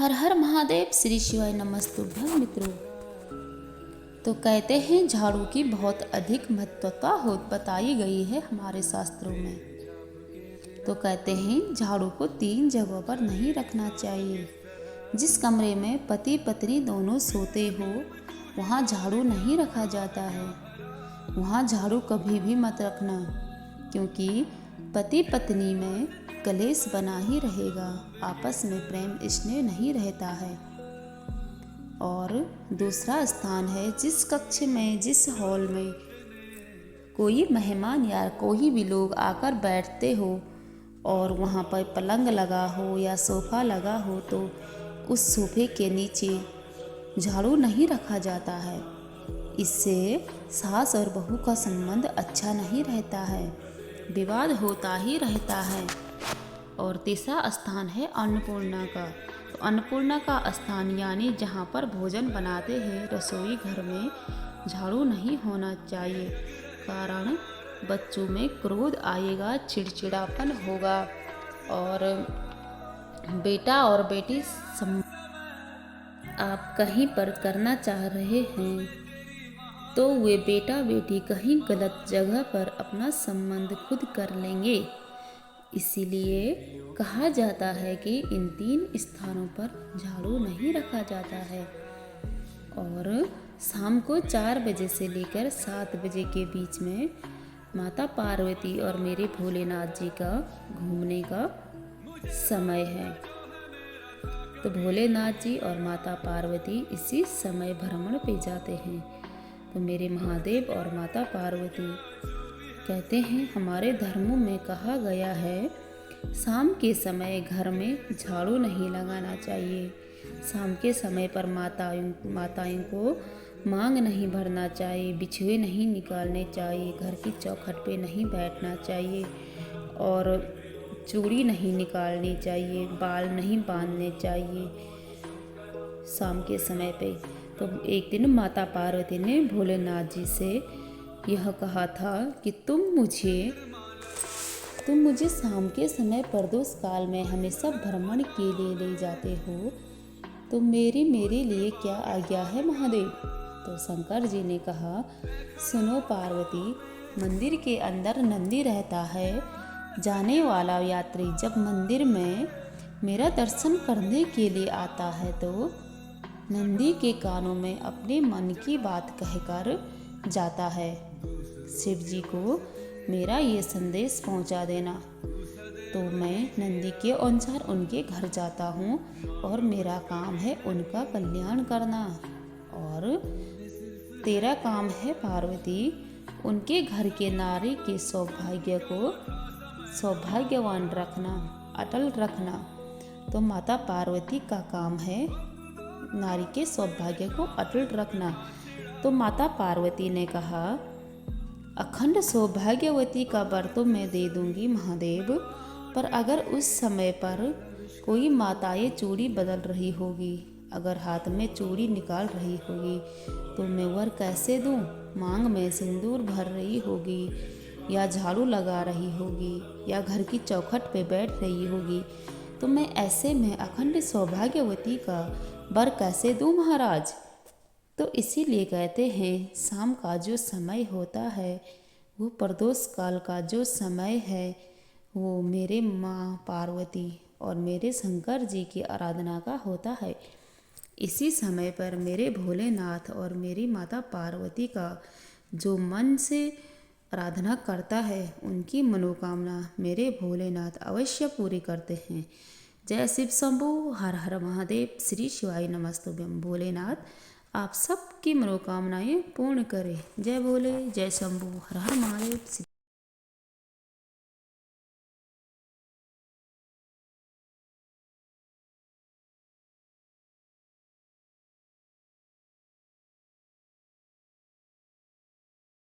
हर हर महादेव, श्री शिवाय नमस्तुभ्यं मित्रों। तो कहते हैं झाड़ू की बहुत अधिक महत्वता हो बताई गई है हमारे शास्त्रों में। तो कहते हैं झाड़ू को 3 जगहों पर नहीं रखना चाहिए। जिस कमरे में पति पत्नी दोनों सोते हो वहाँ झाड़ू नहीं रखा जाता है। वहाँ झाड़ू कभी भी मत रखना, क्योंकि पति पत्नी में कलेश बना ही रहेगा, आपस में प्रेम स्नेह नहीं रहता है। और दूसरा स्थान है जिस कक्ष में, जिस हॉल में कोई मेहमान या कोई भी लोग आकर बैठते हो और वहाँ पर पलंग लगा हो या सोफ़ा लगा हो, तो उस सोफे के नीचे झाड़ू नहीं रखा जाता है। इससे सास और बहू का संबंध अच्छा नहीं रहता है, विवाद होता ही रहता है। और तीसरा स्थान है अन्नपूर्णा का। तो अन्नपूर्णा का स्थान यानी जहाँ पर भोजन बनाते हैं, रसोई घर में झाड़ू नहीं होना चाहिए। कारण बच्चों में क्रोध आएगा, चिड़चिड़ापन होगा और बेटा और बेटी आप कहीं पर करना चाह रहे हैं तो वे बेटा बेटी कहीं गलत जगह पर अपना संबंध खुद कर लेंगे। इसीलिए कहा जाता है कि इन 3 स्थानों पर झाड़ू नहीं रखा जाता है। और शाम को 4 बजे से लेकर 7 बजे के बीच में माता पार्वती और मेरे भोलेनाथ जी का घूमने का समय है। तो भोलेनाथ जी और माता पार्वती इसी समय भ्रमण पे जाते हैं। तो मेरे महादेव और माता पार्वती कहते हैं, हमारे धर्मों में कहा गया है शाम के समय घर में झाड़ू नहीं लगाना चाहिए। शाम के समय पर माताओं को मांग नहीं भरना चाहिए, बिछुए नहीं निकालने चाहिए, घर की चौखट पे नहीं बैठना चाहिए और चूड़ी नहीं निकालनी चाहिए, बाल नहीं बांधने चाहिए शाम के समय पे। तो एक दिन माता पार्वती ने भोलेनाथ जी से यह कहा था कि तुम मुझे शाम के समय प्रदोष काल में हमेशा भ्रमण के लिए ले जाते हो, तो मेरे लिए क्या आज्ञा है महादेव। तो शंकर जी ने कहा, सुनो पार्वती, मंदिर के अंदर नंदी रहता है। जाने वाला यात्री जब मंदिर में मेरा दर्शन करने के लिए आता है तो नंदी के कानों में अपने मन की बात कहकर जाता है। शिव जी को मेरा ये संदेश पहुंचा देना। तो मैं नंदी के अनुसार उनके घर जाता हूँ और मेरा काम है उनका कल्याण करना। और तेरा काम है पार्वती, उनके घर के नारी के सौभाग्य को सौभाग्यवान रखना, अटल रखना। तो माता पार्वती का काम है नारी के सौभाग्य को अटल रखना। तो माता पार्वती ने कहा, अखंड सौभाग्यवती का वर तो मैं दे दूंगी महादेव, पर अगर उस समय पर कोई माताएं चूड़ी बदल रही होगी, अगर हाथ में चूड़ी निकाल रही होगी, तो मैं वर कैसे दूं। मांग में सिंदूर भर रही होगी या झाड़ू लगा रही होगी या घर की चौखट पे बैठ रही होगी, तो मैं ऐसे में अखंड सौभाग्यवती का वर कैसे दूं महाराज। तो इसीलिए कहते हैं शाम का जो समय होता है वो प्रदोष काल का जो समय है वो मेरे माँ पार्वती और मेरे शंकर जी की आराधना का होता है। इसी समय पर मेरे भोलेनाथ और मेरी माता पार्वती का जो मन से आराधना करता है उनकी मनोकामना मेरे भोलेनाथ अवश्य पूरी करते हैं। जय शिव शंभू, हर हर महादेव, श्री शिवाय नमस्तुभ्यं। भोलेनाथ आप सबकी मनोकामनाएं पूर्ण करें। जय भोले, जय शंभू, हर हर महादेव।